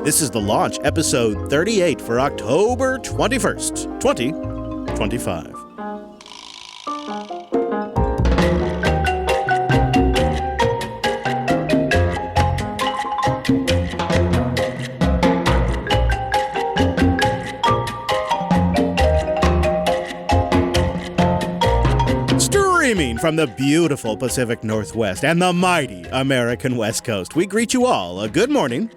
This is The Launch, episode 38 for October 21st, 2025. Streaming from the beautiful Pacific Northwest and the mighty American West Coast, we greet you all a good morning,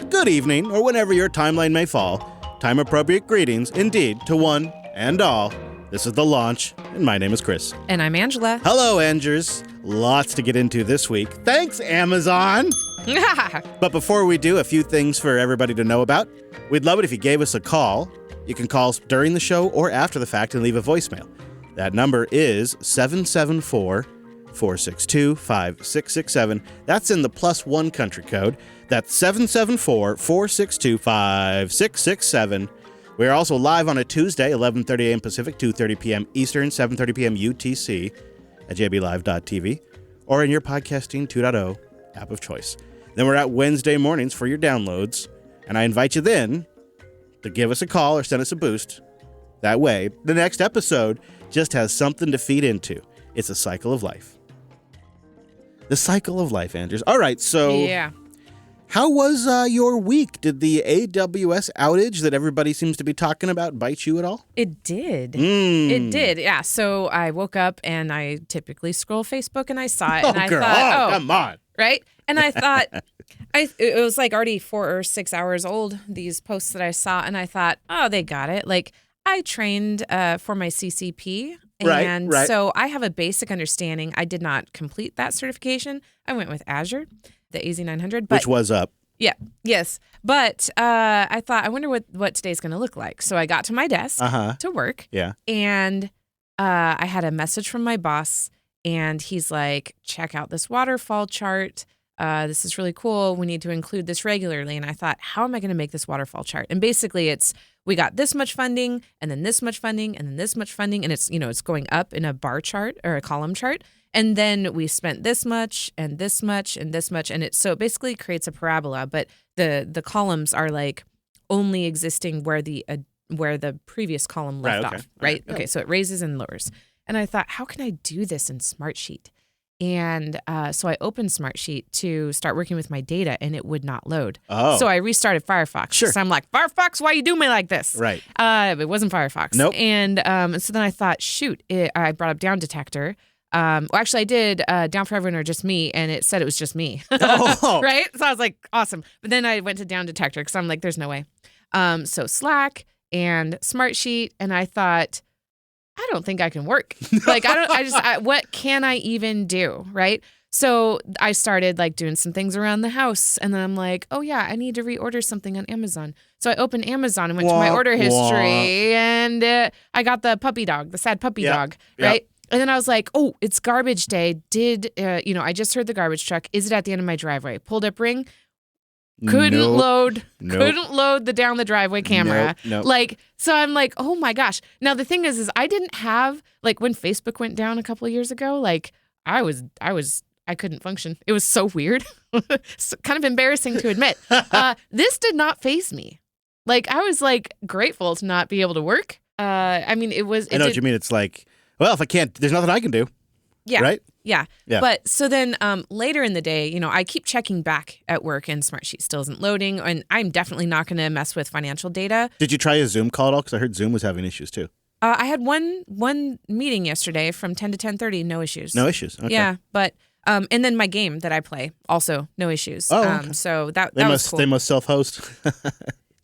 good evening, or whenever your timeline may fall. Time-appropriate greetings, indeed, to one and all. This is The Launch, and my name is Chris. And I'm Angela. Hello, Angers. Lots to get into this week. Thanks, Amazon! But before we do, a few things for everybody to know about. We'd love it if you gave us a call. You can call us during the show or after the fact and leave a voicemail. That number is 774-462-5667. That's in the +1 country code. That's 774-462-5667. We are also live on a Tuesday, 11:30 a.m. Pacific, 2:30 p.m. Eastern, 7:30 p.m. UTC at jblive.tv or in your podcasting 2.0 app of choice. Then we're out Wednesday mornings for your downloads, and I invite you then to give us a call or send us a boost. That way, the next episode just has something to feed into. It's a cycle of life. The cycle of life, Andrews. All right, so Yeah. How was your week? Did the AWS outage that everybody seems to be talking about bite you at all? It did. It did. Yeah. So I woke up and I typically scroll Facebook and I saw it. And I girl. thought, come on. Right? And I thought, it was like already 4 or 6 hours old, these posts that I saw. And I thought, oh, they got it. Like, I trained for my CCP, and right. So I have a basic understanding. I did not complete that certification. I went with Azure, the AZ900. But, which was up. Yeah, yes. But I thought, I wonder what today's going to look like. So I got to my desk to work, and I had a message from my boss, and he's like, check out this waterfall chart. This is really cool. We need to include this regularly. And I thought, how am I going to make this waterfall chart? And basically it's, we got this much funding and then this much funding and then this much funding. And it's, it's going up in a bar chart or a column chart. And then we spent this much and this much and this much. And so it basically creates a parabola, but the columns are like only existing where the previous column left off, right? Okay. So it raises and lowers. And I thought, how can I do this in Smartsheet? And so I opened Smartsheet to start working with my data, and it would not load. Oh. So I restarted Firefox. Sure. So I'm like, Firefox, why you do me like this? Right. It wasn't Firefox. Nope. And so then I thought, shoot, I brought up Down Detector. Well, actually, I did Down for Everyone or Just Me, and it said it was just me. Oh. Right? So I was like, awesome. But then I went to Down Detector because I'm like, there's no way. So Slack and Smartsheet, and I thought, I don't think I can work. Like, what can I even do? Right. So I started like doing some things around the house, and then I'm like, oh yeah, I need to reorder something on Amazon. So I opened Amazon and went to my order history, and I got the puppy dog, the sad puppy dog. Right. And then I was like, oh, it's garbage day. I just heard the garbage truck. Is it at the end of my driveway? Pulled up ring. Couldn't load the down the driveway camera. Nope. Like, so I'm like, oh my gosh. Now the thing is I didn't have, like, when Facebook went down a couple of years ago, like I couldn't function. It was so weird. So, kind of embarrassing to admit. This did not faze me. Like, I was like grateful to not be able to work. I know what you mean. It's like, well, if I can't, there's nothing I can do. Yeah. Right? Yeah. But so then later in the day, I keep checking back at work and Smartsheet still isn't loading. And I'm definitely not going to mess with financial data. Did you try a Zoom call at all? Because I heard Zoom was having issues too. I had one meeting yesterday from 10 to 10:30, no issues. No issues. Okay. Yeah. But and then my game that I play, also no issues. Oh, okay. So that was cool. They must self-host.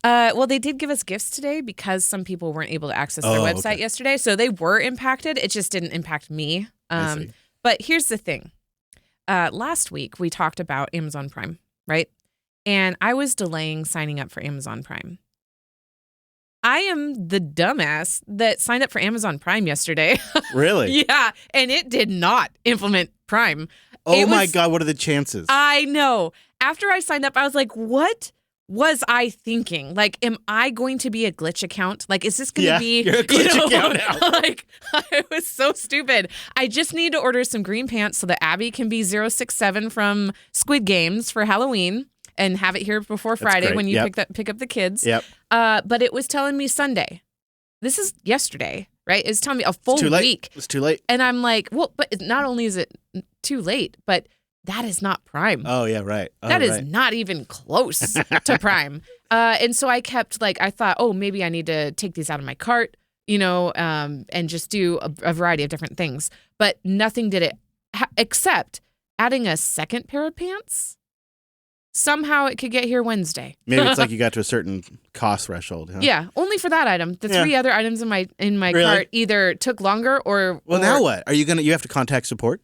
Well, they did give us gifts today because some people weren't able to access their website yesterday. So they were impacted. It just didn't impact me. I see. But here's the thing. Last week, we talked about Amazon Prime, right? And I was delaying signing up for Amazon Prime. I am the dumbass that signed up for Amazon Prime yesterday. Really? Yeah. And it did not implement Prime. Oh, my God. What are the chances? I know. After I signed up, I was like, what was I thinking? Like, am I going to be a glitch account? Like, is this going to be... you're a glitch account now. Like, I was so stupid. I just need to order some green pants so that Abby can be 067 from Squid Games for Halloween. and have it here before Friday when you pick up the kids. Yep. But it was telling me Sunday. This is yesterday, right? It's telling me a full week. It's too late. And I'm like, well, but not only is it too late, but that is not Prime. Oh, yeah, right. That is not even close to Prime. And so I kept I thought, oh, maybe I need to take these out of my cart, and just do a variety of different things. But nothing did it except adding a second pair of pants. Somehow it could get here Wednesday. Maybe it's like you got to a certain cost threshold. Huh? Yeah, only for that item. The three other items in my cart either took longer or. Well, now what? Are you you have to contact support?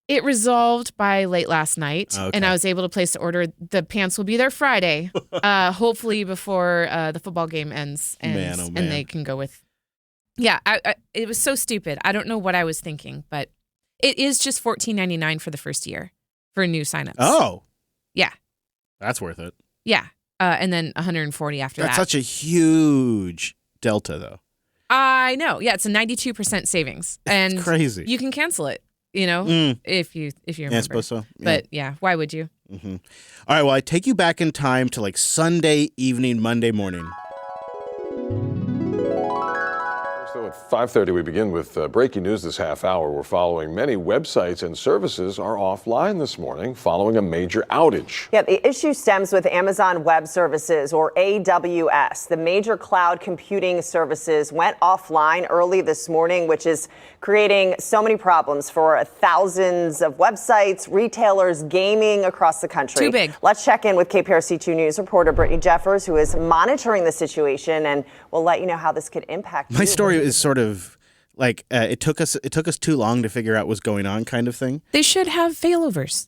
It resolved by late last night, and I was able to place the order. The pants will be there Friday, hopefully before the football game ends, and they can go with. Yeah, it was so stupid. I don't know what I was thinking, but it is just $14.99 for the first year for new signups. Oh. Yeah. That's worth it. Yeah. And then $140 after that. That's such a huge delta, though. I know. Yeah, it's a 92% savings. And it's crazy. You can cancel it, if you remember. Yeah, I suppose so. Yeah. But yeah, why would you? Mm-hmm. All right, well, I take you back in time to Sunday evening, Monday morning. At 5:30, we begin with breaking news this half hour. We're following many websites and services are offline this morning following a major outage. Yeah, the issue stems with Amazon Web Services, or AWS. The major cloud computing services went offline early this morning, which is creating so many problems for thousands of websites, retailers, gaming across the country. Too big. Let's check in with KPRC2 News reporter Brittany Jeffers, who is monitoring the situation, and we'll let you know how this could impact My story is sort of it took us too long to figure out what's going on kind of thing. They should have failovers.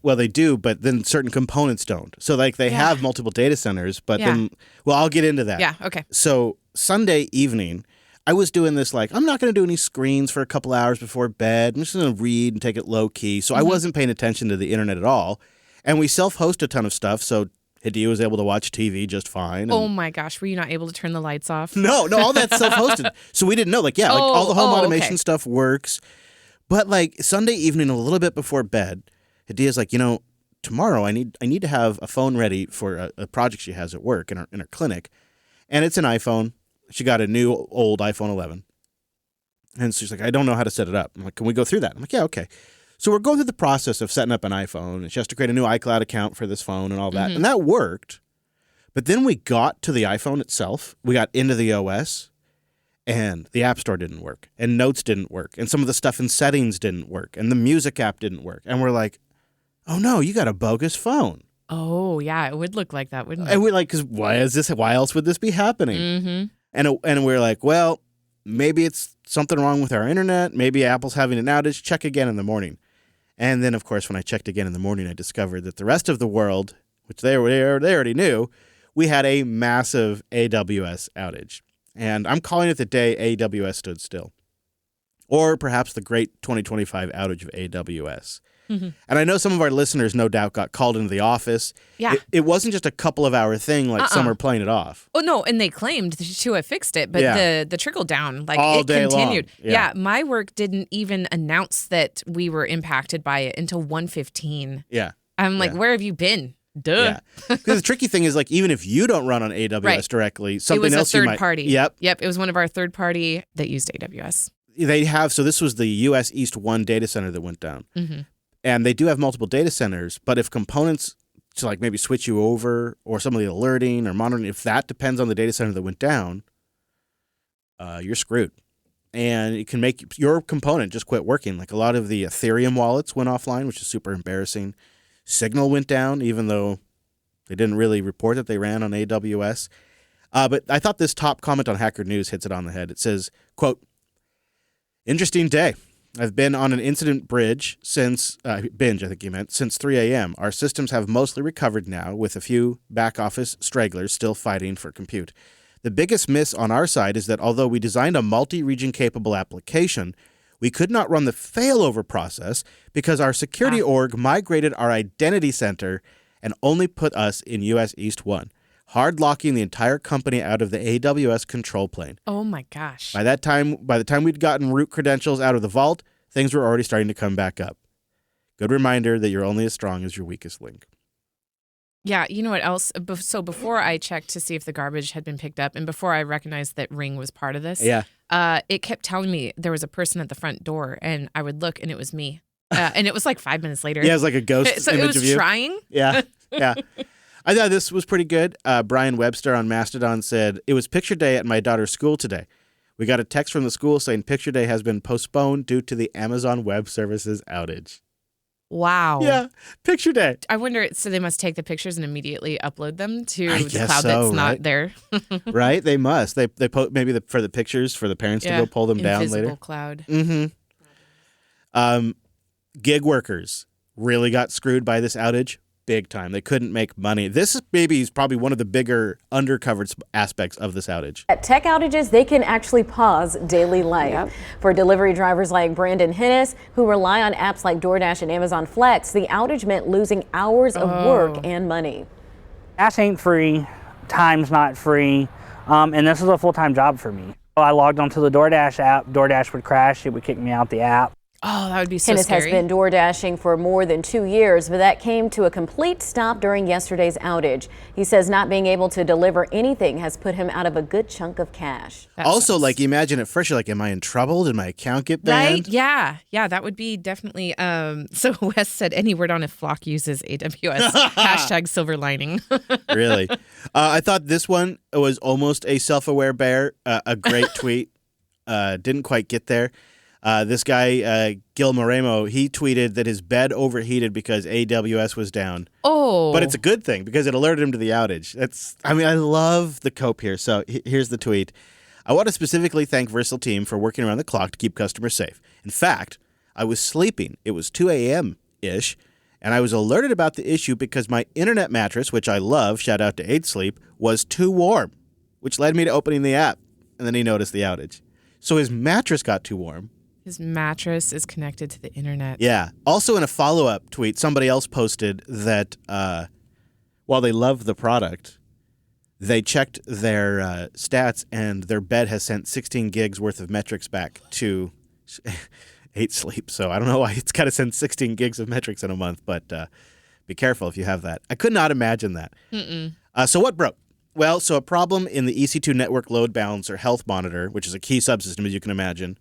Well, they do, but then certain components don't. So they have multiple data centers, but then I'll get into that. Yeah, okay. So Sunday evening, I was doing this I'm not going to do any screens for a couple hours before bed. I'm just going to read and take it low key. So I wasn't paying attention to the internet at all. And we self-host a ton of stuff, so Hidea was able to watch TV just fine. Oh my gosh, were you not able to turn the lights off? No, all that's self-hosted. So we didn't know. All the home automation stuff works. But Sunday evening, a little bit before bed, Hidea's tomorrow I need to have a phone ready for a project she has at work in her clinic. And it's an iPhone. She got a new old iPhone 11. And she's like, I don't know how to set it up. I'm like, can we go through that? I'm like, yeah, okay. So we're going through the process of setting up an iPhone, and she has to create a new iCloud account for this phone and all that. And that worked. But then we got to the iPhone itself. We got into the OS, and the App Store didn't work, and Notes didn't work, and some of the stuff in settings didn't work, and the music app didn't work. And we're like, oh no, you got a bogus phone. Oh, yeah, it would look like that, wouldn't it? And we're like, because why else would this be happening? Mm-hmm. And we're like, well, maybe it's something wrong with our internet. Maybe Apple's having an outage. Check again in the morning. And then, of course, when I checked again in the morning, I discovered that the rest of the world, which they already knew, we had a massive AWS outage. And I'm calling it the day AWS stood still. Or perhaps the great 2025 outage of AWS. Mm-hmm. And I know some of our listeners, no doubt, got called into the office. Yeah. It wasn't just a couple of hour thing some are playing it off. Oh, no, and they claimed to have fixed it, but the trickle down, all it day continued. Long. Yeah, my work didn't even announce that we were impacted by it until 1:15. Yeah. I'm like, where have you been? Duh. Yeah. Because the tricky thing is, even if you don't run on AWS directly, something else you might... It was a third party. Yep. It was one of our third party that used AWS. They have, so this was the US East 1 data center that went down. Mm-hmm. And they do have multiple data centers, but if components to maybe switch you over or some of the alerting or monitoring, if that depends on the data center that went down, you're screwed. And it can make your component just quit working. A lot of the Ethereum wallets went offline, which is super embarrassing. Signal went down, even though they didn't really report that they ran on AWS. But I thought this top comment on Hacker News hits it on the head. It says, quote, interesting day. I've been on an incident binge, I think you meant, since 3 a.m. Our systems have mostly recovered now, with a few back-office stragglers still fighting for compute. The biggest miss on our side is that although we designed a multi-region capable application, we could not run the failover process because our security org migrated our identity center and only put us in US East 1, hard locking the entire company out of the AWS control plane. Oh my gosh. By the time we'd gotten root credentials out of the vault, things were already starting to come back up. Good reminder that you're only as strong as your weakest link. Yeah, you know what else? So before I checked to see if the garbage had been picked up, and before I recognized that Ring was part of this, it kept telling me there was a person at the front door, and I would look, and it was me. And it was like 5 minutes later. Yeah, it was like a ghost so image it was of you. Trying. Yeah, yeah. I thought this was pretty good. Brian Webster on Mastodon said, "It was picture day at my daughter's school today. We got a text from the school saying picture day has been postponed due to the Amazon Web Services outage." Wow. Yeah, picture day. I wonder, so they must take the pictures and immediately upload them to I the guess cloud so, that's right? not there. Right? They must. They maybe for the pictures for the parents to go pull them down later. Invisible cloud. Mm-hmm. Gig workers really got screwed by this outage big time. They couldn't make money. This is probably one of the bigger undercovered aspects of this outage. At tech outages, they can actually pause daily life. Yep. For delivery drivers like Brandon Hennis, who rely on apps like DoorDash and Amazon Flex, the outage meant losing hours of work and money. Gas ain't free, time's not free, and this is a full-time job for me. I logged onto the DoorDash app, DoorDash would crash, it would kick me out the app. Oh, that would be so Hennis scary. has been door dashing for more than 2 years, but that came to a complete stop during yesterday's outage. He says not being able to deliver anything has put him out of a good chunk of cash. That also, sucks. like, imagine at first you're like, am I in trouble? Did my account get banned? Right? Yeah. Yeah, that would be definitely. So Wes said any word on if Flock uses AWS. Hashtag silver lining. Really? I thought this one was almost a self-aware bear. A great tweet. Didn't quite get there. This guy, Gil Moremo, he tweeted that his bed overheated because AWS was down. Oh. But it's a good thing because it alerted him to the outage. I love the cope here. So here's the tweet. "I want to specifically thank Versal Team for working around the clock to keep customers safe. In fact, I was sleeping. It was 2 a.m.-ish, and I was alerted about the issue because my internet mattress, which I love, shout out to 8 Sleep, was too warm, which led me to opening the app." And then he noticed the outage. So his mattress got too warm. His mattress is connected to the internet. Yeah. Also, in a follow-up tweet, somebody else posted that while they love the product, they checked their stats and their bed has sent 16 gigs worth of metrics back to 8 Sleep. So I don't know why it's got to send 16 gigs of metrics in a month, but be careful if you have that. I could not imagine that. So what broke? Well, so a problem in the EC2 network load balancer health monitor, which is a key subsystem, as you can imagine,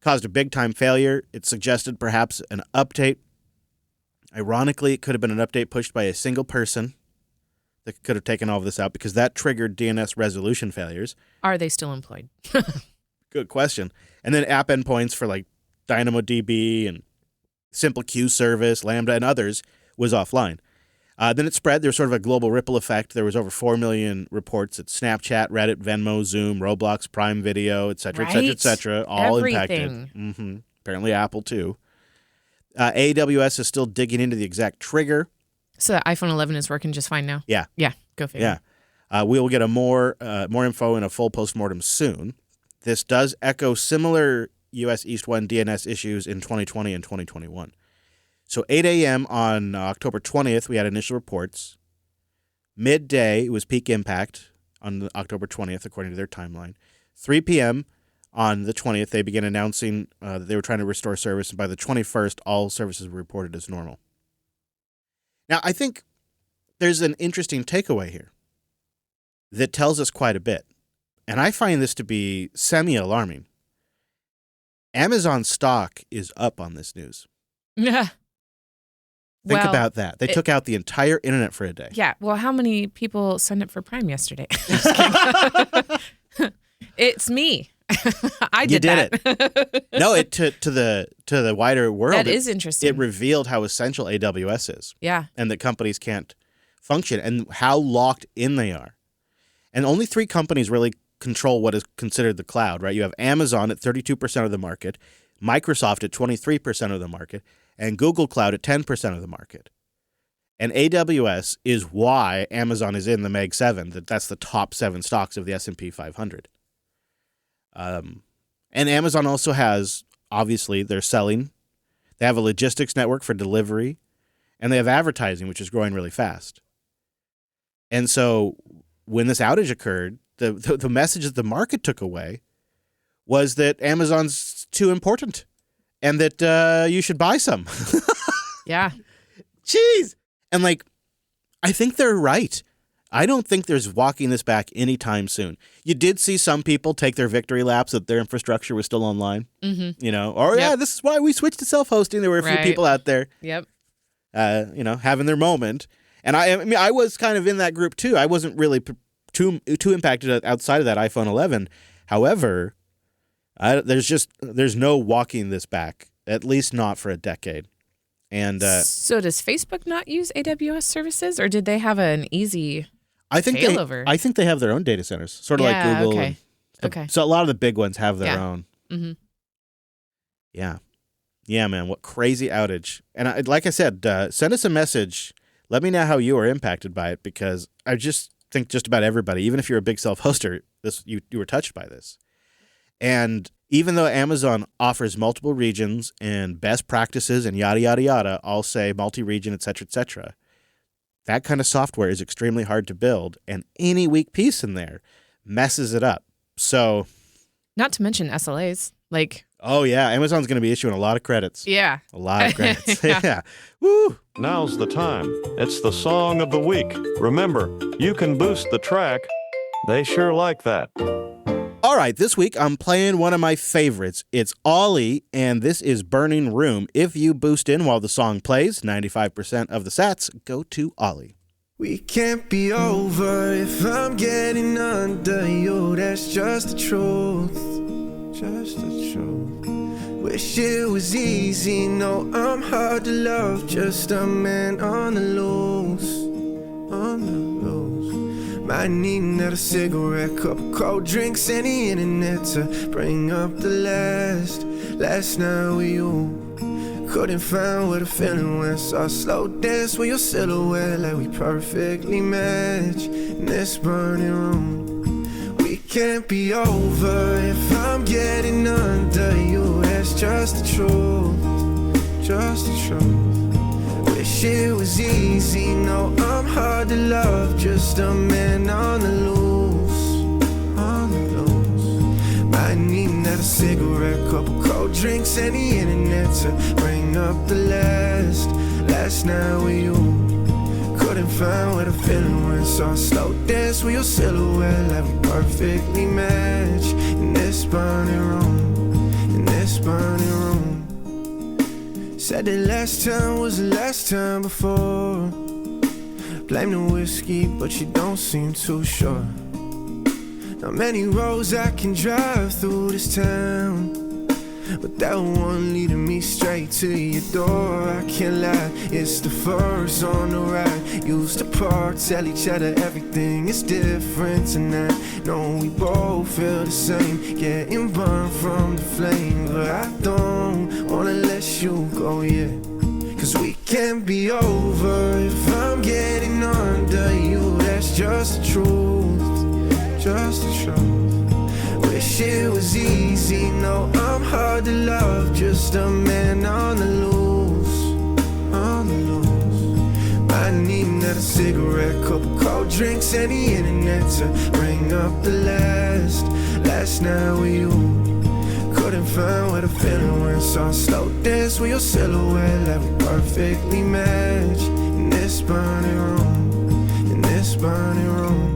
caused a big-time failure. It suggested perhaps an update. Ironically, it could have been an update pushed by a single person that could have taken all of this out because that triggered DNS resolution failures. Are they still employed? Good question. And then app endpoints for like DynamoDB and Simple Queue Service, Lambda, and others was offline. Then it spread. There was sort of a global ripple effect. There was over 4 million reports at Snapchat, Reddit, Venmo, Zoom, Roblox, Prime Video, et cetera, et cetera, et cetera, all Everything. impacted. Apparently Apple, too. AWS is still digging into the exact trigger. So the iPhone 11 is working just fine now? Yeah. Yeah, go figure. Yeah. We will get more info in a full postmortem soon. This does echo similar US East 1 DNS issues in 2020 and 2021. So 8 a.m. on October 20th, we had initial reports. Midday, it was peak impact on October 20th, according to their timeline. 3 p.m. on the 20th, they began announcing that they were trying to restore service, and by the 21st, all services were reported as normal. Now, I think there's an interesting takeaway here that tells us quite a bit, and I find this to be semi-alarming. Amazon stock is up on this news. Yeah. Think about that. They took out the entire internet for a day. Yeah. Well, how many people signed up for Prime yesterday? Just kidding. It's me. I did that. It. No, to the wider world. That is interesting. It revealed how essential AWS is. Yeah. And that companies can't function and how locked in they are. And only 3 companies really control what is considered the cloud, right? You have Amazon at 32% of the market, Microsoft at 23% of the market, and Google Cloud at 10% of the market. And AWS is why Amazon is in the Meg 7. That's the top 7 stocks of the S&P 500. And Amazon also has, obviously, they're selling. They have a logistics network for delivery, and they have advertising, which is growing really fast. And so when this outage occurred, the message that the market took away was that Amazon's too important and that you should buy some. Yeah. Jeez. And like, I think they're right. I don't think there's walking this back anytime soon. You did see some people take their victory laps that their infrastructure was still online, this is why we switched to self-hosting. There were a few people out there, having their moment. And I was kind of in that group too. I wasn't really too impacted outside of that iPhone 11. However, there's no walking this back, at least not for a decade. And so does Facebook not use AWS services, or did they have an easy failover? I think they have their own data centers, sort of like Google. Okay. Okay. So a lot of the big ones have their own. Mm-hmm. Yeah. Yeah, man. What crazy outage. And like I said, send us a message. Let me know how you are impacted by it, because I just think just about everybody, even if you're a big self-hoster, you were touched by this. And even though Amazon offers multiple regions and best practices and yada, yada, yada, all say multi-region, et cetera, that kind of software is extremely hard to build, and any weak piece in there messes it up. So, not to mention SLAs. Oh, yeah. Amazon's going to be issuing a lot of credits. Yeah. A lot of credits. Yeah. Woo. Now's the time. It's the song of the week. Remember, you can boost the track. They sure like that. All right, this week I'm playing one of my favorites. It's Ollie, and this is Burning Room. If you boost in while the song plays, 95% of the sats go to Ollie. We can't be over if I'm getting under you. That's just the truth. Just the truth. Wish it was easy. No, I'm hard to love. Just a man on the loose. On the loose. Might need another cigarette, couple cold drinks, and the internet to bring up the last night with you. Couldn't find where the feeling went, so I slow dance with your silhouette like we perfectly match in this burning room. We can't be over if I'm getting under you. That's just the truth, just the truth. Wish it was easy, no, I'm hard to love. Just a man on the loose, on the loose. Might need another cigarette, couple cold drinks, and the internet to bring up the last night with you. Couldn't find where the feeling went, so I slow dance with your silhouette like we perfectly match in this burning room, in this burning room. Said the last time was the last time before. Blame the whiskey, but you don't seem too sure. Not many roads I can drive through this town, but that one leading me straight to your door. I can't lie, it's the first on the right. Used to park, tell each other everything is different tonight. No, we both feel the same, getting burned from the flame. But I don't wanna let you go yet, cause we can't be over if I'm getting under you. That's just the truth, just the truth. Wish it was easy, no, I'm hard to love. Just a man on the loose, on the loose. Might need another cigarette, couple cold drinks, and the internet to bring up the last night with you. Couldn't find where the feeling went, so I slow dance with your silhouette like we perfectly match in this burning room, in this burning room.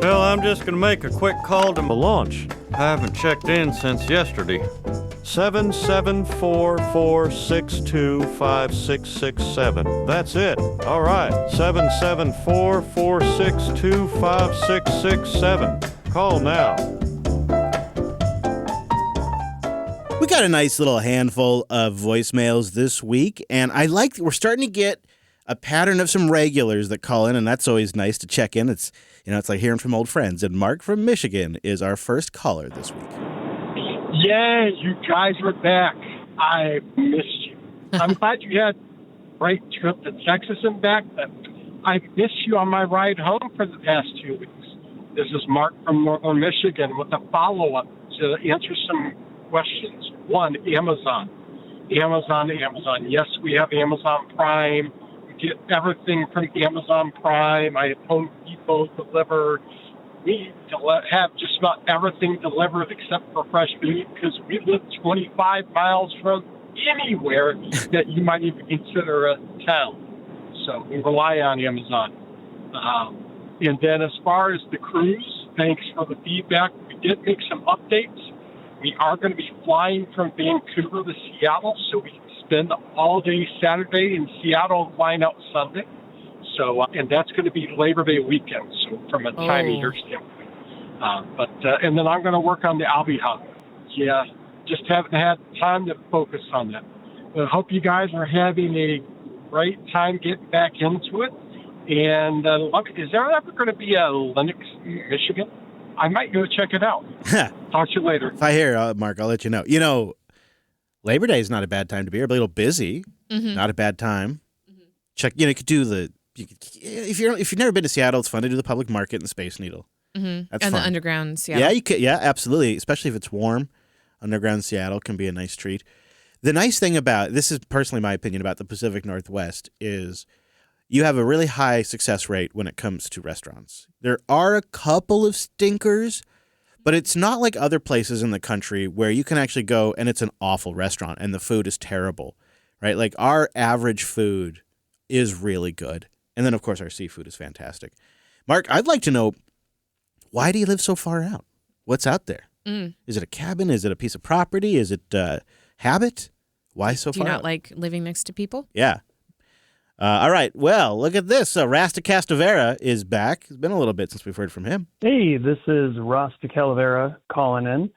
Well, I'm just going to make a quick call to my launch. I haven't checked in since yesterday. 774-462-5667. That's it. All right. 774-462-5667. Call now. We got a nice little handful of voicemails this week, and we're starting to get a pattern of some regulars that call in, and that's always nice to check in. It's like hearing from old friends. And Mark from Michigan is our first caller this week. Yeah, you guys are back. I missed you. I'm glad you had a great trip to Texas and back, but I missed you on my ride home for the past 2 weeks. This is Mark from Northern Michigan with a follow-up to answer some questions. One, Amazon. Yes, we have Amazon Prime. We get everything from Amazon Prime. I have Home Depot delivered. We have just about everything delivered except for fresh meat because we live 25 miles from anywhere that you might even consider a town. So we rely on Amazon. And then as far as the cruise, thanks for the feedback. We did make some updates. We are going to be flying from Vancouver to Seattle, so we can spend all day Saturday in Seattle and flying out Sunday. So, and that's going to be Labor Day weekend, so from a time eater standpoint. And then I'm going to work on the Albie Hub. Yeah, just haven't had time to focus on that. I hope you guys are having a great time getting back into it. And is there ever going to be a Linux Michigan? I might go check it out. Talk to you later. If I hear, Mark, I'll let you know. You know, Labor Day is not a bad time to be here, but a little busy. Not a bad time. Check. You could do if you've never been to Seattle, it's fun to do the public market and the Space Needle. That's fun. The underground Seattle. Yeah, you could. Yeah, absolutely. Especially if it's warm, underground Seattle can be a nice treat. The nice thing about this is personally my opinion about the Pacific Northwest is you have a really high success rate when it comes to restaurants. There are a couple of stinkers, but it's not like other places in the country where you can actually go and it's an awful restaurant and the food is terrible, right? Like our average food is really good. And then, of course, our seafood is fantastic. Mark, I'd like to know, why do you live so far out? What's out there? Is it a cabin? Is it a piece of property? Is it habit? Why so far out? Do you not like living next to people? Yeah. All right. Well, look at this. Rasta Castavera is back. It's been a little bit since we've heard from him. Hey, this is Rasta Calavera calling in.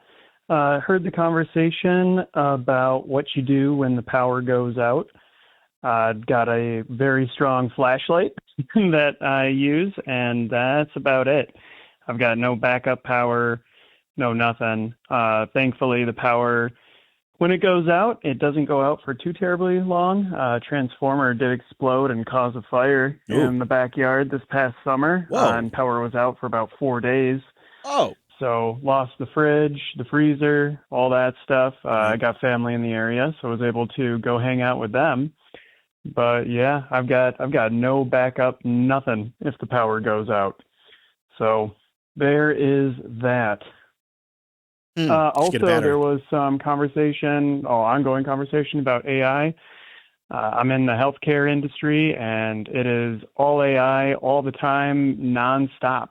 Heard the conversation about what you do when the power goes out. Got a very strong flashlight that I use, and that's about it. I've got no backup power, no nothing. Thankfully, the power, when it goes out, it doesn't go out for too terribly long. Transformer did explode and cause a fire in the backyard this past summer, and power was out for about 4 days. So lost the fridge, the freezer, all that stuff. I got family in the area, so I was able to go hang out with them. But yeah, I've got no backup, nothing if the power goes out. So there is that. Also, there was some ongoing conversation about AI. I'm in the healthcare industry, and it is all AI all the time, nonstop.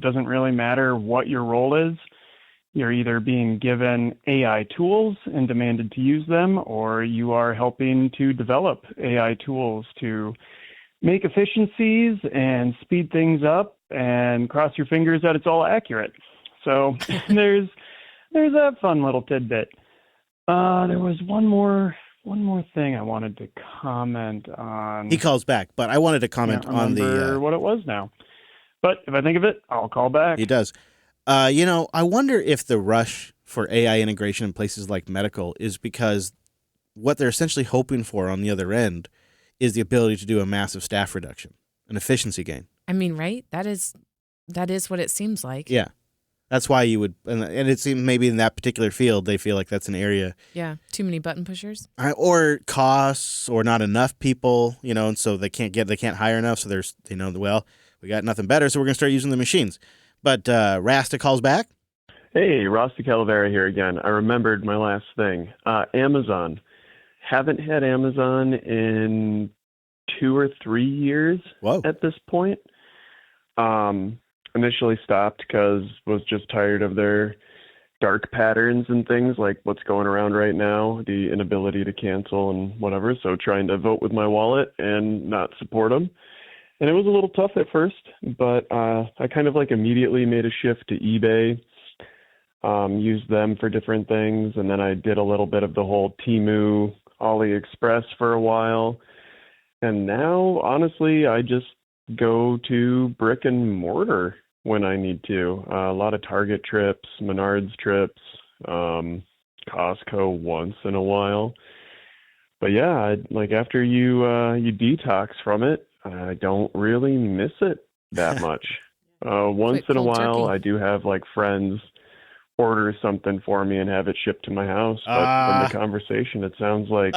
Doesn't really matter what your role is. You're either being given AI tools and demanded to use them, or you are helping to develop AI tools to make efficiencies and speed things up and cross your fingers that it's all accurate. So there's that fun little tidbit. There was one more thing I wanted to comment on. He calls back, but I wanted to comment on what it was now. But if I think of it, I'll call back. He does. I wonder if the rush for AI integration in places like medical is because what they're essentially hoping for on the other end is the ability to do a massive staff reduction, an efficiency gain. I mean, right? That is what it seems like. Yeah. That's why you would, and it seems maybe in that particular field, they feel like that's an area. Yeah, too many button pushers. Or costs, or not enough people, and so they can't hire enough, so we got nothing better, so we're going to start using the machines. But Rasta calls back. Hey, Rasta Calavera here again. I remembered my last thing. Amazon. Haven't had Amazon in 2 or 3 years at this point. Initially stopped because was just tired of their dark patterns and things like what's going around right now, the inability to cancel and whatever. So trying to vote with my wallet and not support them. And it was a little tough at first, but I kind of immediately made a shift to eBay, used them for different things. And then I did a little bit of the whole Temu, AliExpress for a while. And now, honestly, I just go to brick and mortar when I need to. A lot of Target trips, Menards trips, Costco once in a while. But yeah, after you detox from it, I don't really miss it that much. Once in a while, I do have friends order something for me and have it shipped to my house. But from the conversation, it sounds like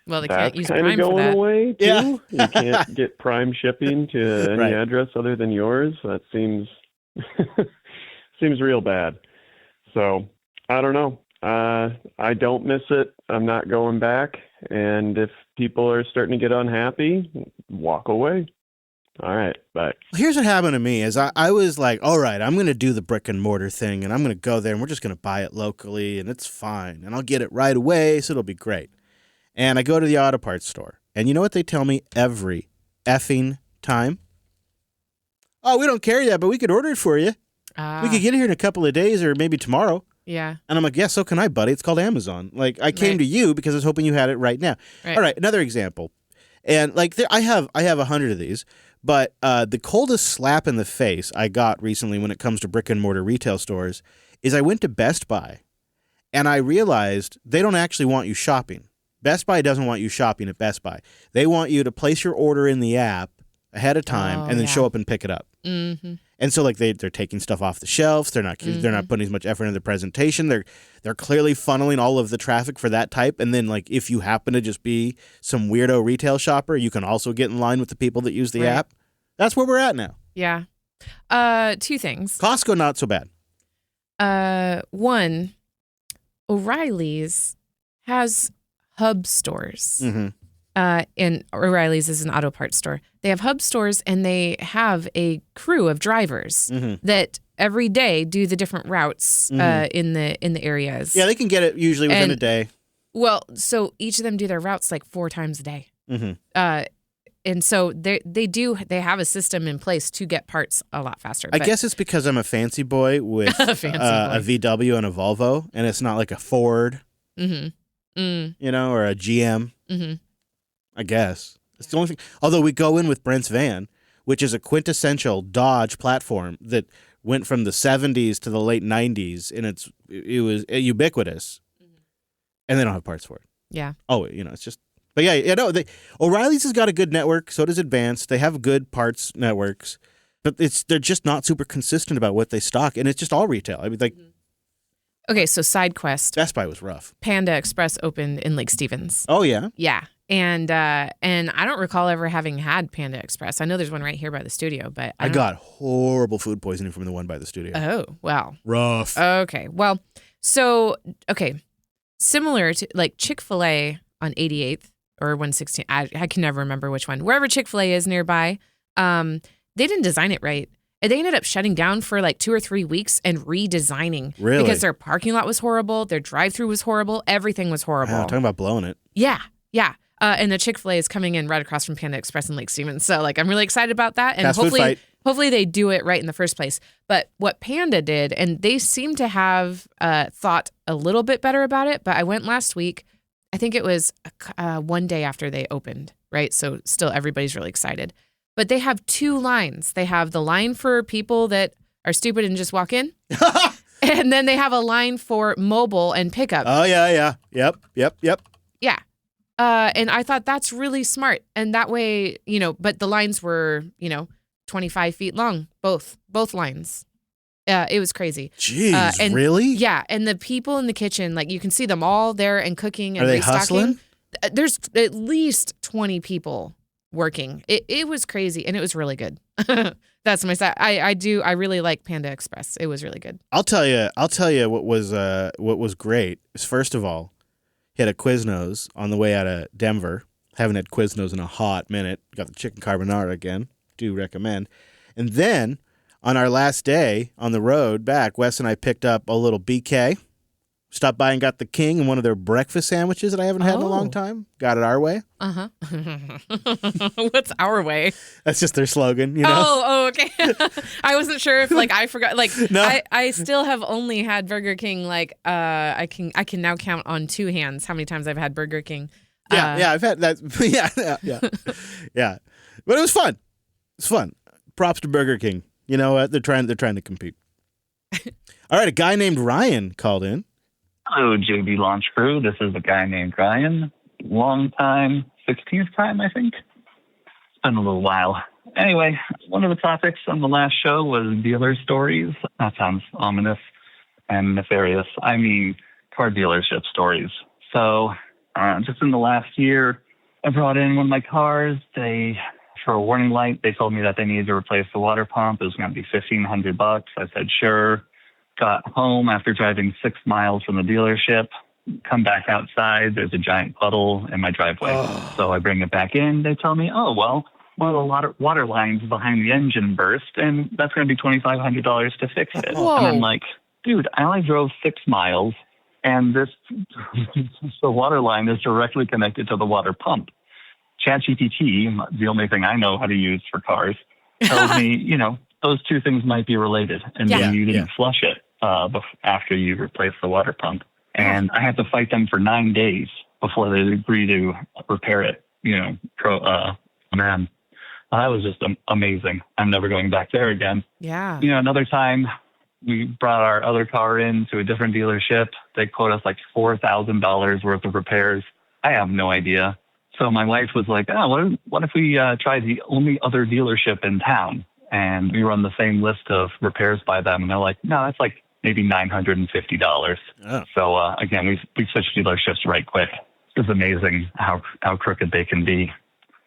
Well, they That's can't use kind Prime of for going that. away too. Yeah. You can't get Prime shipping to any Right. address other than yours. That seems seems real bad. So I don't know. I don't miss it. I'm not going back. And if people are starting to get unhappy, walk away. All right, bye. Here's what happened to me is I was like, all right, I'm going to do the brick and mortar thing, and I'm going to go there, and we're just going to buy it locally, and it's fine, and I'll get it right away, so it'll be great. And I go to the auto parts store, and you know what they tell me every effing time? Oh, we don't carry that, but we could order it for you. We could get it here in a couple of days or maybe tomorrow. Yeah. And I'm like, yeah, so can I, buddy. It's called Amazon. Like, I came to you because I was hoping you had it right now. Right. All right, another example. And like, I have 100 of these. But the coldest slap in the face I got recently when it comes to brick and mortar retail stores is I went to Best Buy and I realized they don't actually want you shopping. Best Buy doesn't want you shopping at Best Buy. They want you to place your order in the app ahead of time and then show up and pick it up. Mm-hmm. And so like they're taking stuff off the shelves. They're not putting as much effort into the presentation. They're clearly funneling all of the traffic for that type. And then like if you happen to just be some weirdo retail shopper, you can also get in line with the people that use the app. That's where we're at now. Yeah. Two things. Costco, not so bad. One, O'Reilly's has hub stores. Mm-hmm. And O'Reilly's is an auto parts store. They have hub stores, and they have a crew of drivers that every day do the different routes in the areas. Yeah, they can get it usually within a day. Well, so each of them do their routes like 4 times a day. Mm-hmm. And so they have a system in place to get parts a lot faster. I guess it's because I'm a fancy boy with a VW and a Volvo, and it's not like a Ford, or a GM. Mm-hmm. I guess. It's the only thing. Although we go in with Brent's van, which is a quintessential Dodge platform that went from the 70s to the late 90s, and it was ubiquitous, and they don't have parts for it. Yeah. Oh, it's just. But O'Reilly's has got a good network. So does Advanced. They have good parts networks, but they're just not super consistent about what they stock, and it's just all retail. I mean, like. Okay, so side quest. Best Buy was rough. Panda Express opened in Lake Stevens. Oh yeah. Yeah. And I don't recall ever having had Panda Express. I know there's one right here by the studio, but I got horrible food poisoning from the one by the studio. Oh, wow. Rough. Okay. Well, so, similar to like Chick-fil-A on 88th or 116. I can never remember which one. Wherever Chick-fil-A is nearby, they didn't design it right. And they ended up shutting down for like 2 or 3 weeks and redesigning. Really? Because their parking lot was horrible. Their drive-through was horrible. Everything was horrible. Wow, talking about blowing it. Yeah. Yeah. And the Chick-fil-A is coming in right across from Panda Express in Lake Stevens. So, like, I'm really excited about that. And hopefully they do it right in the first place. But what Panda did, and they seem to have thought a little bit better about it, but I went last week. I think it was one day after they opened, right? So still everybody's really excited. But they have 2 lines. They have the line for people that are stupid and just walk in. And then they have a line for mobile and pickup. Oh, yeah. Yep. Yeah. And I thought that's really smart. And that way, but the lines were, 25 feet long, both lines. It was crazy. Jeez, and really? Yeah. And the people in the kitchen, like you can see them all there and cooking and Are they restocking. hustling? There's at least 20 people working. It was crazy and it was really good. That's my side. I really like Panda Express. It was really good. I'll tell you what was great is, first of all, he had a Quiznos on the way out of Denver. Haven't had Quiznos in a hot minute. Got the chicken carbonara again. Do recommend. And then on our last day on the road back, Wes and I picked up a little BK. Stopped by and got the King and one of their breakfast sandwiches that I haven't had in a long time. Got it our way. Uh-huh. What's our way? That's just their slogan, Oh, okay. I wasn't sure if I forgot. No. I still have only had Burger King. I can now count on 2 hands how many times I've had Burger King. Yeah, I've had that. Yeah. But it was fun. It's fun. Props to Burger King. You know what? They're trying to compete. All right, a guy named Ryan called in. Hello, JB Launch Crew. This is a guy named Ryan. Long time, 16th time, I think. It's been a little while. Anyway, one of the topics on the last show was dealer stories. That sounds ominous and nefarious. I mean, car dealership stories. So Just in the last year, I brought in one of my cars. For a warning light, they told me that they needed to replace the water pump. It was going to be $1,500. I said, sure. Got home after driving 6 miles from the dealership. Come back outside. There's a giant puddle in my driveway. Oh. So I bring it back in. They tell me, oh, well, one of the water lines behind the engine burst, and that's going to be $2,500 to fix it. Whoa. And I'm like, dude, I only drove 6 miles, and the water line is directly connected to the water pump. ChatGPT, the only thing I know how to use for cars, tells me, those two things might be related, and then you didn't flush it after you replaced the water pump. And I had to fight them for 9 days before they agreed to repair it. Man, that was just amazing. I'm never going back there again. Yeah. Another time we brought our other car in to a different dealership. They quote us like $4,000 worth of repairs. I have no idea. So my wife was like, what if we try the only other dealership in town? And we run the same list of repairs by them. And they're like, no, that's like maybe $950. Oh. So again, we switched dealerships right quick. It's amazing how crooked they can be.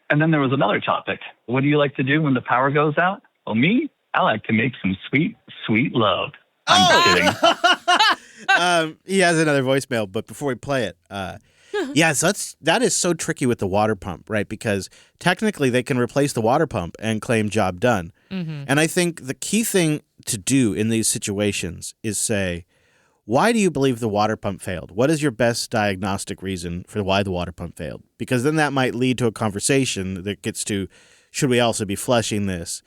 And then there was another topic. What do you like to do when the power goes out? Well, me, I like to make some sweet, sweet love. I'm kidding. He has another voicemail, but before we play it, so that is so tricky with the water pump, right? Because technically they can replace the water pump and claim job done. Mm-hmm. And I think the key thing to do in these situations is say, why do you believe the water pump failed? What is your best diagnostic reason for why the water pump failed? Because then that might lead to a conversation that gets to, should we also be flushing this?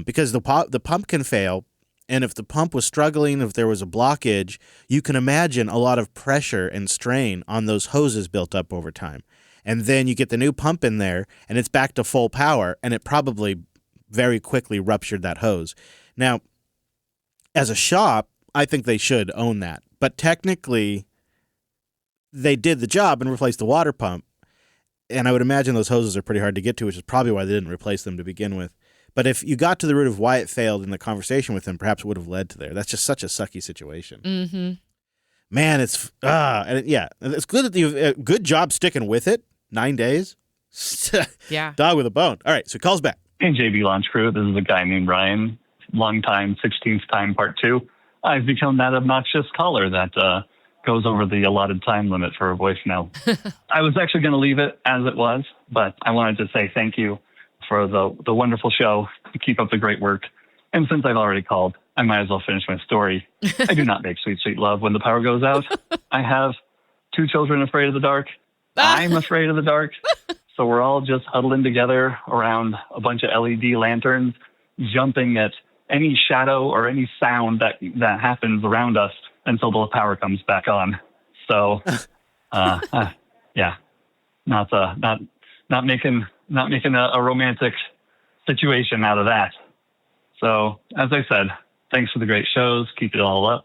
Because the pump can fail, and if the pump was struggling, if there was a blockage, you can imagine a lot of pressure and strain on those hoses built up over time. And then you get the new pump in there, and it's back to full power, and it probably very quickly ruptured that hose. Now, as a shop, I think they should own that. But technically, they did the job and replaced the water pump. And I would imagine those hoses are pretty hard to get to, which is probably why they didn't replace them to begin with. But if you got to the root of why it failed in the conversation with them, perhaps it would have led to there. That's just such a sucky situation. Mm-hmm. Man, it's good that you've good job sticking with it. 9 days. Yeah. Dog with a bone. All right, so he calls back. Hey, JB Launch Crew. This is a guy named Ryan. Long time, 16th time, part 2. I've become that obnoxious caller that goes over the allotted time limit for a voicemail. I was actually going to leave it as it was, but I wanted to say thank you for the wonderful show. Keep up the great work. And since I've already called, I might as well finish my story. I do not make sweet, sweet love when the power goes out. I have 2 children afraid of the dark. I'm afraid of the dark. So we're all just huddling together around a bunch of LED lanterns, jumping at any shadow or any sound that happens around us until the power comes back on. So, not making a romantic situation out of that. So, as I said, thanks for the great shows. Keep it all up.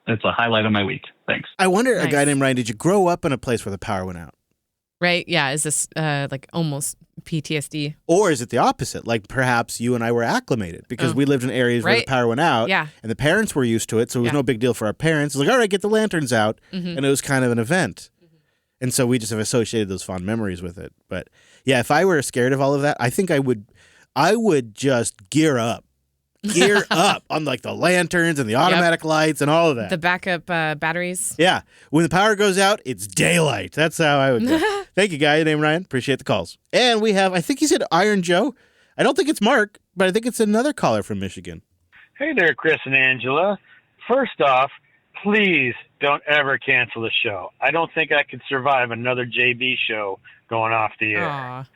It's a highlight of my week. Thanks. I wonder, nice. A guy named Ryan, did you grow up in a place where the power went out? Right. Yeah. Is this like almost PTSD? Or is it the opposite? Like perhaps you and I were acclimated because we lived in areas where the power went out. Yeah. And the parents were used to it. So it was no big deal for our parents. It was like, all right, get the lanterns out. Mm-hmm. And it was kind of an event. Mm-hmm. And so we just have associated those fond memories with it. But yeah, if I were scared of all of that, I think I would just gear up on like the lanterns and the automatic lights and all of that. The backup batteries. Yeah. When the power goes out, it's daylight. That's how I would go. Thank you, guy named Ryan. Appreciate the calls. And we have, I think he said Iron Joe. I don't think it's Mark, but I think it's another caller from Michigan. Hey there, Chris and Angela. First off, please don't ever cancel the show. I don't think I could survive another JB show going off the air. Aww.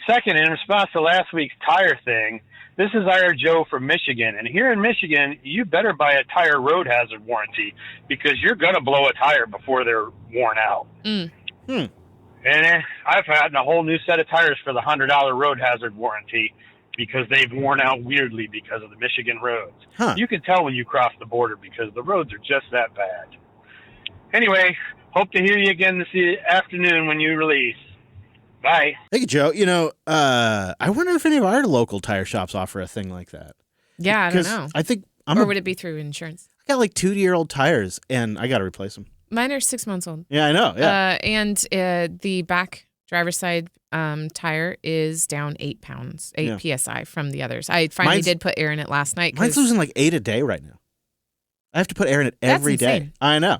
Second, in response to last week's tire thing, this is Iron Joe from Michigan. And here in Michigan, you better buy a tire road hazard warranty because you're going to blow a tire before they're worn out. Mm. And I've had a whole new set of tires for the $100 road hazard warranty because they've worn out weirdly because of the Michigan roads. Huh. You can tell when you cross the border because the roads are just that bad. Anyway, hope to hear you again this afternoon when you release. Bye. Thank you, Joe. You know, I wonder if any of our local tire shops offer a thing like that. Yeah, I don't know. I think or would it be through insurance? I got like 2-year-old tires, and I got to replace them. Mine are 6 months old. Yeah, I know. Yeah. And the back driver's side tire is down 8 pounds, 8 psi from the others. I finally did put air in it last night. Mine's losing like 8 a day right now. I have to put air in it every day. I know.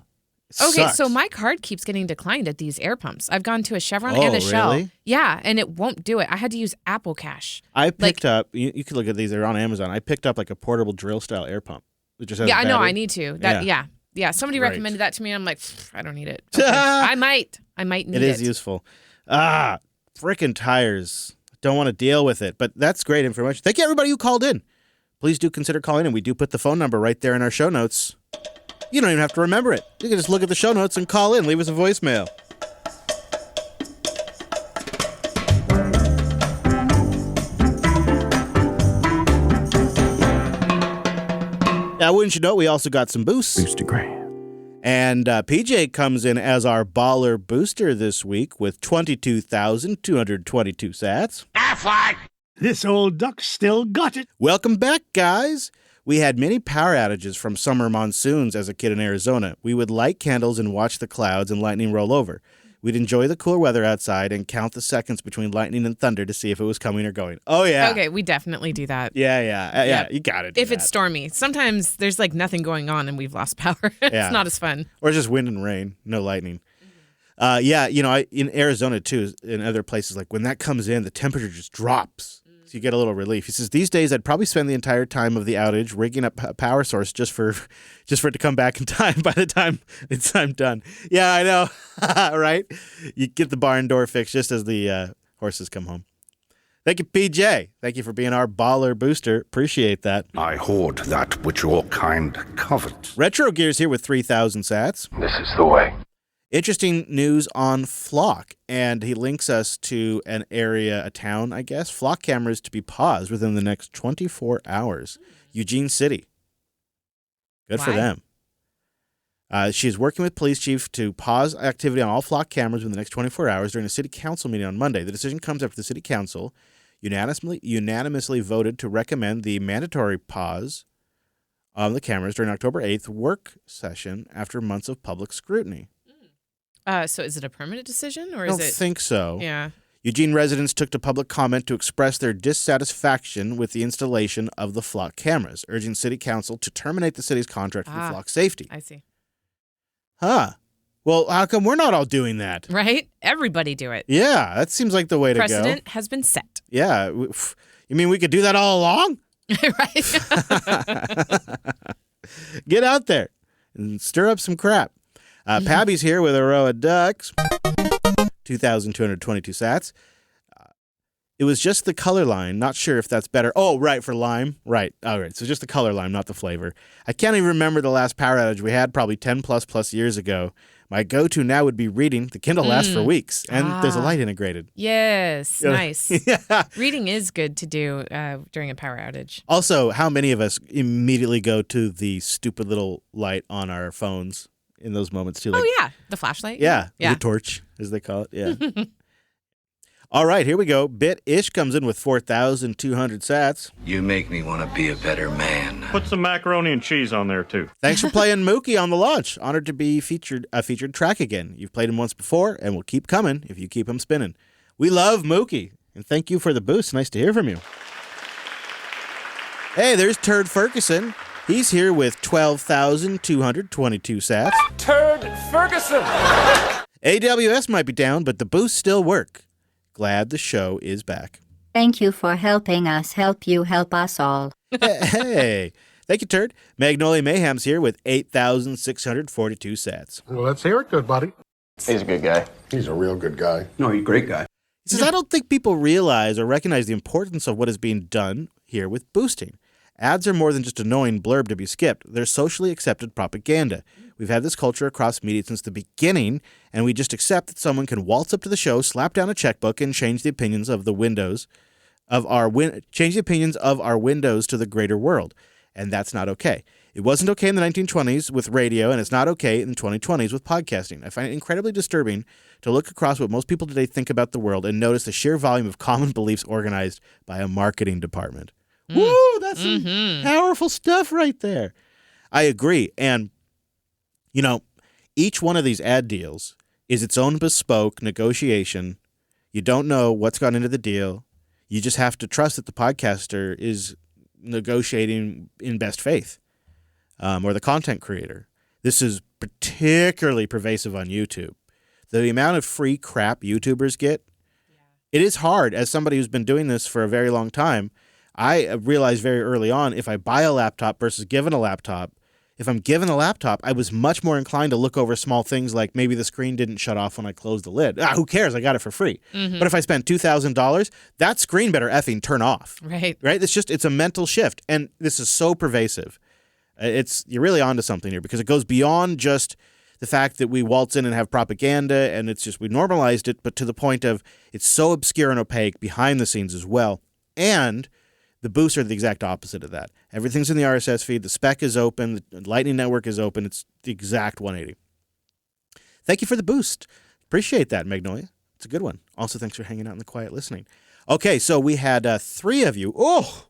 Okay, Sucks. so my card keeps getting declined at these air pumps. I've gone to a Chevron and a Shell. Really? Yeah, and it won't do it. I had to use Apple Cash. I picked up, you can look at these, they're on Amazon. I picked up like a portable drill style air pump. It just has I know, battery. I need to. Yeah. Somebody recommended that to me, and I'm like, I don't need it. Okay. I might need it. It is useful. Frickin' tires. Don't want to deal with it, but that's great information. Thank you, everybody who called in. Please do consider calling in. We do put the phone number right there in our show notes. You don't even have to remember it. You can just look at the show notes and call in. Leave us a voicemail. Now, wouldn't you know, we also got some boosts. Boostergram. And PJ comes in as our baller booster this week with 22,222 sats. This old duck still got it. Welcome back, guys. We had many power outages from summer monsoons as a kid in Arizona. We would light candles and watch the clouds and lightning roll over. We'd enjoy the cooler weather outside and count the seconds between lightning and thunder to see if it was coming or going. Oh, yeah. Okay, we definitely do that. Yeah, you got it. If it's stormy. Sometimes there's like nothing going on and we've lost power. It's not as fun. Or just wind and rain, no lightning. In Arizona, too, in other places, like when that comes in, the temperature just drops. So you get a little relief. He says, these days I'd probably spend the entire time of the outage rigging up a power source just for it to come back in time by the time I'm done. Yeah, I know. Right? You get the barn door fixed just as the horses come home. Thank you, PJ. Thank you for being our baller booster. Appreciate that. I hoard that which your kind covet. Retro Gear's here with 3,000 sats. This is the way. Interesting news on Flock, and he links us to an area, a town, I guess. Flock cameras to be paused within the next 24 hours. Eugene City. Good for them. She's working with police chief to pause activity on all Flock cameras within the next 24 hours during a city council meeting on Monday. The decision comes after the city council unanimously voted to recommend the mandatory pause of the cameras during October 8th work session after months of public scrutiny. So is it a permanent decision or I don't think so. Yeah. Eugene residents took to public comment to express their dissatisfaction with the installation of the Flock cameras, urging city council to terminate the city's contract for Flock safety. I see. Huh. Well, how come we're not all doing that? Right? Everybody do it. Yeah, that seems like the way to go. Precedent has been set. Yeah. You mean we could do that all along? Right. Get out there and stir up some crap. Pabby's here with a row of ducks. 2,222 sats. It was just the color line. Not sure if that's better. Oh, right, for lime. Right. All right. So just the color line, not the flavor. I can't even remember the last power outage we had, probably 10 plus years ago. My go-to now would be reading. The Kindle lasts for weeks, and there's a light integrated. Yes, nice. Yeah. Reading is good to do during a power outage. Also, how many of us immediately go to the stupid little light on our phones in those moments, too? Like, yeah, the flashlight. Yeah, the torch, as they call it. Yeah. All right, here we go. Bit-ish comes in with 4,200 sats. You make me want to be a better man. Put some macaroni and cheese on there, too. Thanks for playing Mookie on the launch. Honored to be a featured track again. You've played him once before, and will keep coming if you keep him spinning. We love Mookie, and thank you for the boost. Nice to hear from you. Hey, there's Turd Ferguson. He's here with 12,222 sats. Turd Ferguson! AWS might be down, but the boosts still work. Glad the show is back. Thank you for helping us help you help us all. Hey, thank you, Turd. Magnolia Mayhem's here with 8,642 sats. Well, let's hear it, good buddy. He's a good guy. He's a real good guy. No, he's a great guy. He says, I don't think people realize or recognize the importance of what is being done here with boosting. Ads are more than just annoying blurb to be skipped. They're socially accepted propaganda. We've had this culture across media since the beginning, and we just accept that someone can waltz up to the show, slap down a checkbook, and change the opinions of the windows of our windows to the greater world. And that's not okay. It wasn't okay in the 1920s with radio, and it's not okay in the 2020s with podcasting. I find it incredibly disturbing to look across what most people today think about the world and notice the sheer volume of common beliefs organized by a marketing department. Woo, that's some powerful stuff right there. I agree. And, each one of these ad deals is its own bespoke negotiation. You don't know what's gone into the deal. You just have to trust that the podcaster is negotiating in best faith, or the content creator. This is particularly pervasive on YouTube. The amount of free crap YouTubers get, it is hard. As somebody who's been doing this for a very long time, I realized very early on, if I buy a laptop versus given a laptop, if I'm given a laptop, I was much more inclined to look over small things like maybe the screen didn't shut off when I closed the lid. Who cares? I got it for free. Mm-hmm. But if I spent $2,000, that screen better effing turn off. Right. Right? It's a mental shift. And this is so pervasive. You're really onto something here because it goes beyond just the fact that we waltz in and have propaganda and it's just we normalized it, but to the point of it's so obscure and opaque behind the scenes as well. And the boosts are the exact opposite of that. Everything's in the RSS feed. The spec is open. The Lightning Network is open. It's the exact 180. Thank you for the boost. Appreciate that, Magnolia. It's a good one. Also, thanks for hanging out in the quiet listening. Okay, so we had 3 of you. Oh,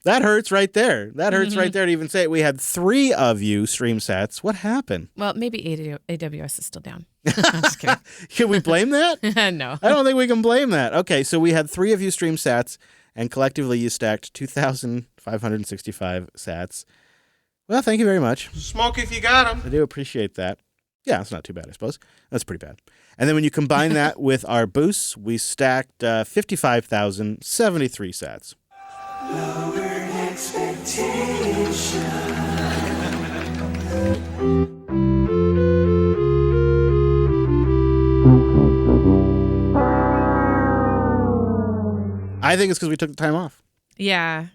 that hurts right there. That hurts right there to even say it. We had 3 of you stream sats. What happened? Well, maybe AWS is still down. I'm just kidding. Can we blame that? No. I don't think we can blame that. Okay, so we had 3 of you stream sats, and collectively you stacked 2,565 sats. Well, thank you very much. Smoke if you got them. I do appreciate that. Yeah, it's not too bad, I suppose. That's pretty bad. And then when you combine that with our boosts, we stacked 55,073 sats. Lowered expectations. I think it's because we took the time off. Yeah.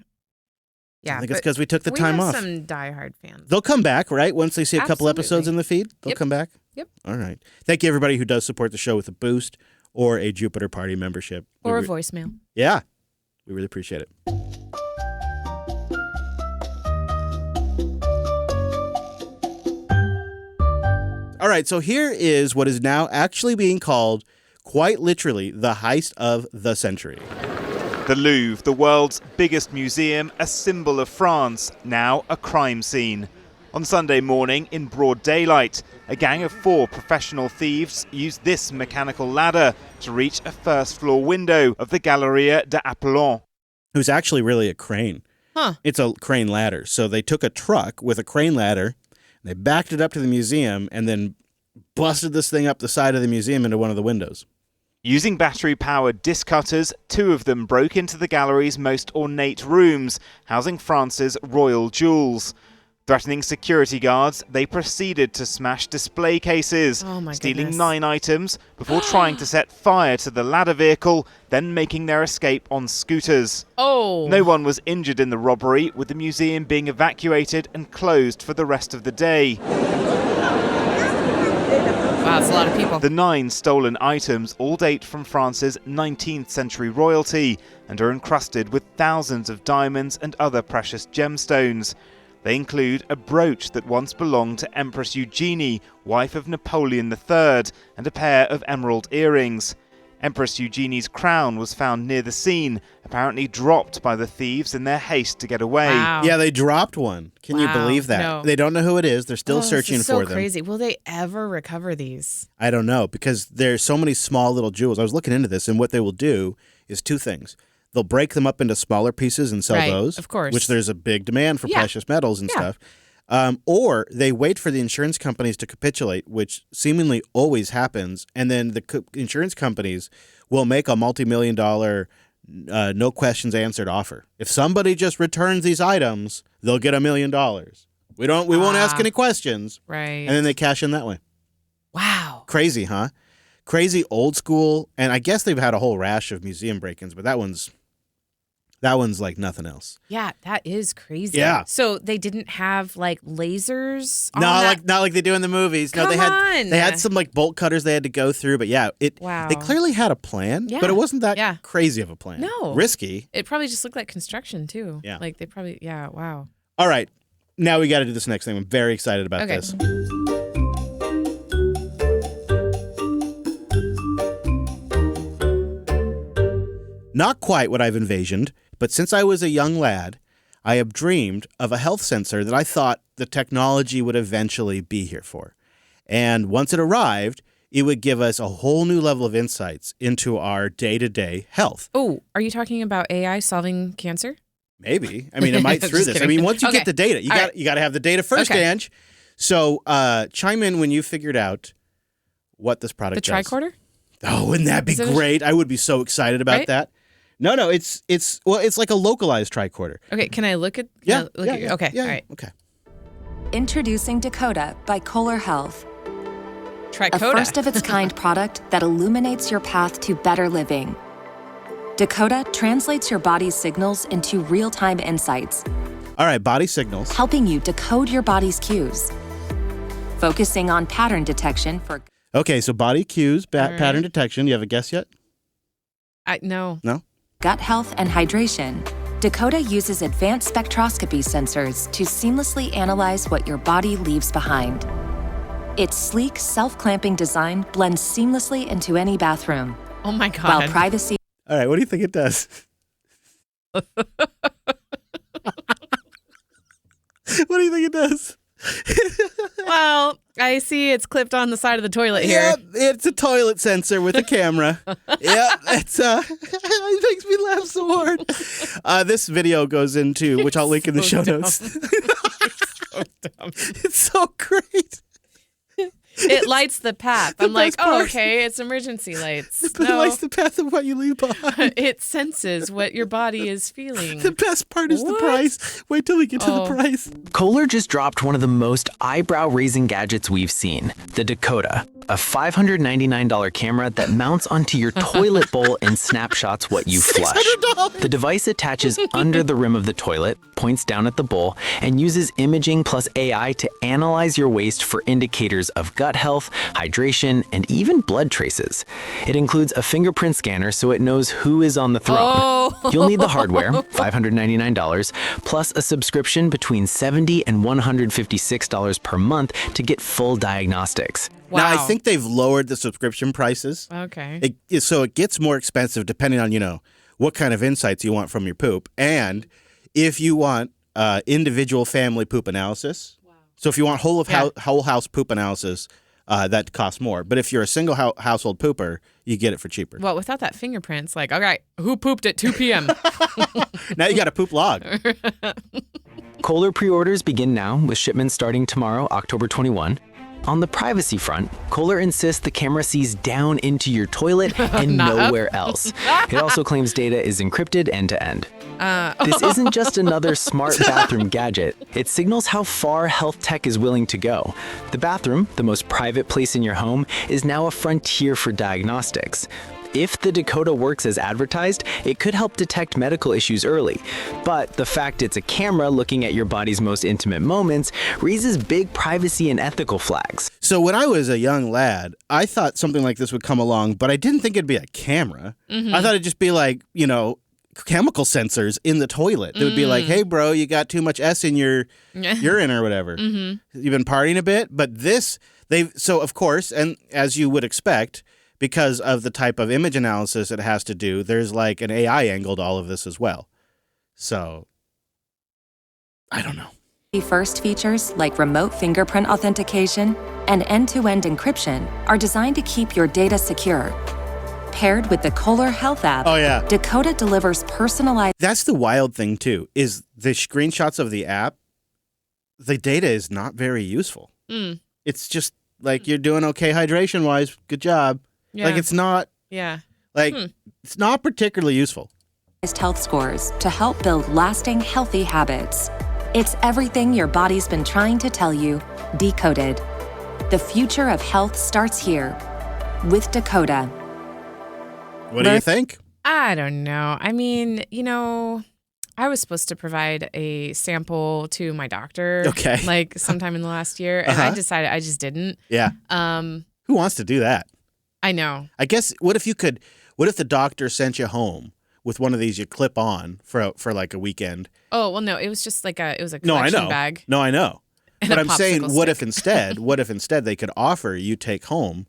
Yeah. I think it's because we took the time off. We have some diehard fans. They'll come back, right? Once they see a couple Absolutely. episodes in the feed, they'll come back. Yep. All right. Thank you, everybody who does support the show with a boost or a Jupiter Party membership. Or a voicemail. Yeah. We really appreciate it. All right, so here is what is now actually being called, quite literally, the heist of the century. The Louvre, the world's biggest museum, a symbol of France, now a crime scene. On Sunday morning, in broad daylight, a gang of 4 professional thieves used this mechanical ladder to reach a first-floor window of the Galeria d'Apollon. It was actually really a crane. Huh. It's a crane ladder. So they took a truck with a crane ladder, they backed it up to the museum, and then busted this thing up the side of the museum into one of the windows. Using battery-powered disc cutters, 2 of them broke into the gallery's most ornate rooms, housing France's royal jewels. Threatening security guards, they proceeded to smash display cases, stealing goodness. 9 items before trying to set fire to the ladder vehicle, then making their escape on scooters. Oh! No one was injured in the robbery, with the museum being evacuated and closed for the rest of the day. Wow, that's a lot of people. The 9 stolen items all date from France's 19th century royalty and are encrusted with thousands of diamonds and other precious gemstones. They include a brooch that once belonged to Empress Eugenie, wife of Napoleon III, and a pair of emerald earrings. Empress Eugenie's crown was found near the scene, apparently dropped by the thieves in their haste to get away. Wow. Yeah, they dropped one. Can you believe that? No. They don't know who it is. They're still searching this is for so them. crazy. Will they ever recover these? I don't know, because there's so many small little jewels. I was looking into this, and what they will do is 2 things. They'll break them up into smaller pieces and sell those, of course. which there's a big demand for precious metals and stuff. Or they wait for the insurance companies to capitulate, which seemingly always happens, and then the insurance companies will make a multi-million-dollar, no questions answered offer. If somebody just returns these items, they'll get $1 million. We won't ask any questions, Right. and then they cash in that way. Wow. Crazy, huh? Crazy old school, and I guess they've had a whole rash of museum break-ins, but that one's like nothing else. Yeah, that is crazy. Yeah. So they didn't have like lasers on No, that? not like they do in the movies. No, Come they had on. some like bolt cutters they had to go through, but yeah, Wow. they clearly had a plan, Yeah. but it wasn't that crazy of a plan. No. Risky. It probably just looked like construction too. Yeah. Like they probably, wow. All right. Now we got to do this next thing. I'm very excited about Okay. this. Not quite what I've envisioned, but since I was a young lad, I have dreamed of a health sensor that I thought the technology would eventually be here for. And once it arrived, it would give us a whole new level of insights into our day-to-day health. Oh, are you talking about AI solving cancer? Maybe. I mean, it might through this. I mean, once you get the data, you got to have the data first, Ange. So chime in when you figured out what this product does. The tricorder? Oh, wouldn't that be great? I would be so excited about that. No, it's like a localized tricorder. Okay, can I look at? Yeah. Okay. All right. Okay. Introducing Dakota by Kohler Health. Tricoda. A first-of-its-kind product that illuminates your path to better living. Dakota translates your body's signals into real-time insights. All right, body signals. Helping you decode your body's cues. Focusing on pattern detection for... Okay, so body cues, pattern detection. You have a guess yet? No. No? Gut health and hydration. Dakota uses advanced spectroscopy sensors to seamlessly analyze what your body leaves behind. Its sleek, self-clamping design blends seamlessly into any bathroom. Oh my God. While privacy... All right, what do you think it does? What do you think it does? Well, I see it's clipped on the side of the toilet here. Yeah, it's a toilet sensor with a camera. Yeah, it's it makes me laugh so hard. This video goes into, which I'll link in the show notes. So dumb. It's so great. It lights the path. I'm like, okay, it's emergency lights. It lights the path of what you leave behind. It senses what your body is feeling. The best part is the price. Wait till we get to the price. Kohler just dropped one of the most eyebrow-raising gadgets we've seen, the Dakota, a $599 camera that mounts onto your toilet bowl and snapshots what you flush. The device attaches under the rim of the toilet, points down at the bowl, and uses imaging plus AI to analyze your waste for indicators of gut health, hydration, and even blood traces. It includes a fingerprint scanner so it knows who is on the throne. You'll need the hardware, $599, plus a subscription between $70 and $156 per month to get full diagnostics. Wow. Now, I think they've lowered the subscription prices. Okay. So it gets more expensive depending on, what kind of insights you want from your poop. And if you want individual family poop analysis. Wow. So if you want whole house poop analysis, that costs more. But if you're a single household pooper, you get it for cheaper. Well, without that fingerprint, it's like, all right, who pooped at 2 p.m.? Now you got a poop log. Kohler pre-orders begin now with shipments starting tomorrow, October 21. On the privacy front, Kohler insists the camera sees down into your toilet and nowhere else. It also claims data is encrypted end-to-end. This isn't just another smart bathroom gadget. It signals how far health tech is willing to go. The bathroom, the most private place in your home, is now a frontier for diagnostics. If the Dakota works as advertised, it could help detect medical issues early. But the fact it's a camera looking at your body's most intimate moments raises big privacy and ethical flags. So when I was a young lad, I thought something like this would come along, but I didn't think it'd be a camera. Mm-hmm. I thought it'd just be like, chemical sensors in the toilet. It would be like, hey, bro, you got too much S in your urine or whatever. Mm-hmm. You've been partying a bit. But so of course, and as you would expect, because of the type of image analysis it has to do, there's like an AI angle to all of this as well. So, I don't know. First features like remote fingerprint authentication and end-to-end encryption are designed to keep your data secure. Paired with the Kohler Health app, Dakota delivers personalized... That's the wild thing, too, is the screenshots of the app, the data is not very useful. Mm. It's just like you're doing okay hydration-wise. Good job. Yeah. Like, it's not... Yeah. It's not particularly useful. Health scores to help build lasting, healthy habits. It's everything your body's been trying to tell you, decoded. The future of health starts here with Dakota. What do you think? I don't know. I mean, I was supposed to provide a sample to my doctor. Okay. Like sometime in the last year, and I decided I just didn't. Yeah. Who wants to do that? I know. I guess what if the doctor sent you home with one of these you clip on for like a weekend? Oh, well, no, it was just like a collection bag. No, I know. But I'm saying, stick. what if instead they could offer you take home,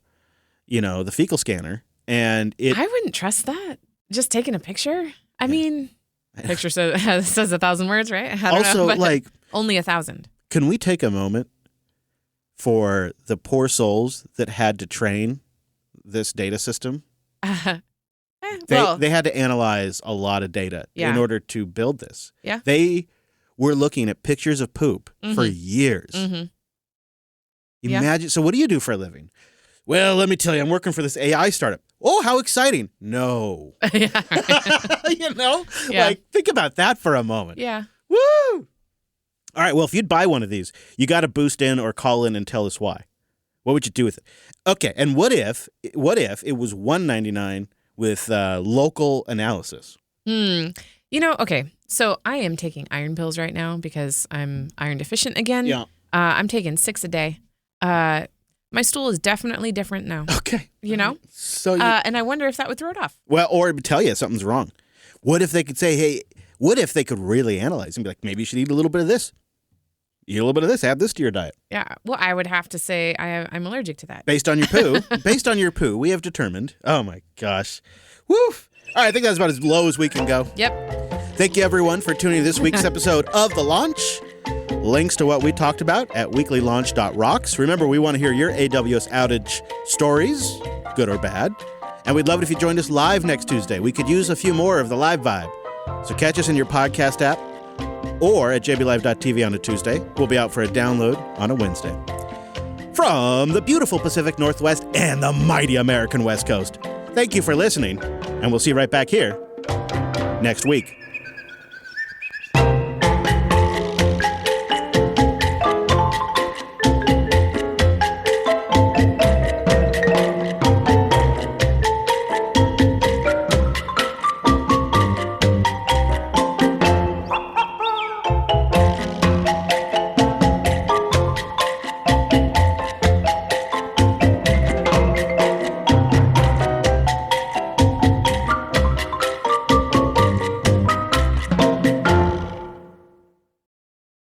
the fecal scanner and it... I wouldn't trust that. Just taking a picture? I mean... Picture says 1,000 words, right? I don't Also, know, but like, only 1,000. Can we take a moment for the poor souls that had to train this data system? They had to analyze a lot of data in order to build this. Yeah. They were looking at pictures of poop for years. Imagine. So what do you do for a living? Well, let me tell you, I'm working for this AI startup. Oh, how exciting. No. You know? Yeah. Like, think about that for a moment. Yeah. Woo! All right, well, if you'd buy one of these, you got to boost in or call in and tell us why. What would you do with it? Okay, and what if it was $199 with local analysis? You know, okay, so I am taking iron pills right now because I'm iron deficient again. Yeah. I'm taking 6 a day. My stool is definitely different now. Okay. You know? So and I wonder if that would throw it off. Well, or it would tell you something's wrong. What if they could say, hey, what if they could really analyze and be like, maybe you should eat a little bit of this? Eat a little bit of this, add this to your diet. Yeah, well, I would have to say I'm allergic to that. Based on your poo, we have determined. Oh, my gosh. Woo! All right, I think that's about as low as we can go. Yep. Thank you, everyone, for tuning in to this week's episode of The Launch. Links to what we talked about at weeklylaunch.rocks. Remember, we want to hear your AWS outage stories, good or bad. And we'd love it if you joined us live next Tuesday. We could use a few more of the live vibe. So catch us in your podcast app or at jblive.tv on a Tuesday. We'll be out for a download on a Wednesday. From the beautiful Pacific Northwest and the mighty American West Coast, thank you for listening, and we'll see you right back here next week.